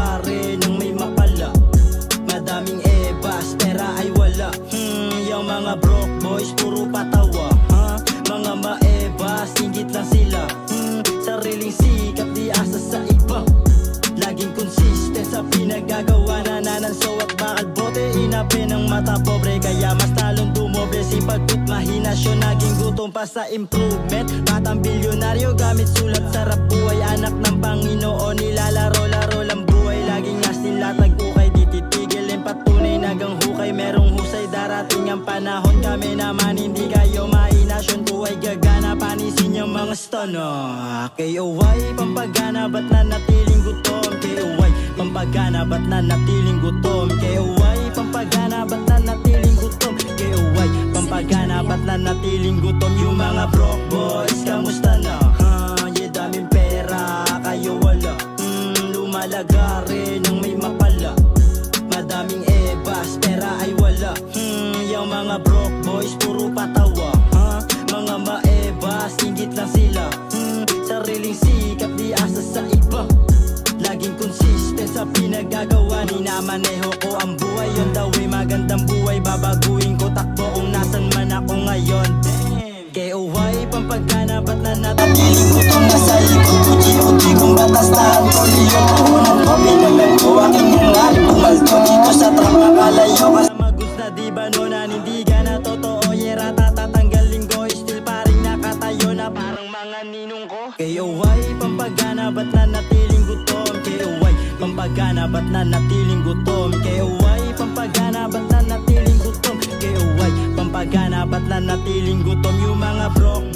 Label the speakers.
Speaker 1: lumalagari nang may mapala. Madaming ebas, pera ay wala. Yung mga broke boys, puro patawa. Mga maebas, ingit lang sila. Sariling sikat, di asa sa iba. Laging consistent sa pinagagawa. Nananso at bakal bote, inapin ang mata pobre. Kaya mas talong dumoble, sipag at mahinasyon. Naging gutom pa sa improvement. Batang bilyonaryo, gamit sulat, sarap buhay. Anak ng Panginoon, nilalaro-laro lang buhay. Laging asin latag ukay, di titigilin patunay nagang hukay. Merong husay, darating ang panahon. Kami naman hindi kayo mahinasyon. Buhay gagana, panisin yung mga stono. KOY, pampagana, ba't nanatiling gutom? KOY, pampagana, ba't nanatiling gutom? KOY, pampagana, ba't nanatiling gutom? KOY, pampagana, ba't nanatiling gutom? Yung mga broke boys, kamusta na? Yeah, daming pera, kayo wala. Lumalagari nang may mapala. Madaming ebas, pera ay wala. Yung mga broke boys, puro patawa. Mga maebas, ingit lang sila. Sariling sikat, di asa sa iba. Laging consistent sa pinagagawa. Minamaneho ko ang buhay, yun daw ay magandang buhay. Babaguhin ko takbo kung nasan man ako ngayon. KOY, pampagana, ba't nanatiling gutom? Nasa likod ko, G.O.G. kung batas tahan ko. Leon, puhunan ko, pinaglag ko aking hangal. Pumalto dito sa trap, makalayo ka sa magus na di ba no, nanindigan na totoo. Yera, tatatanggalin ko, still paring nakatayo na parang mga ninong ko. KOY, pampagana, ba't nanatiling gutom? KOY, pampagana, ba't nanatiling gutom? KOY, pampagana, ba't nanatiling gutom? KOY, pampagana, ba't nanatiling gutom? Yung mga broke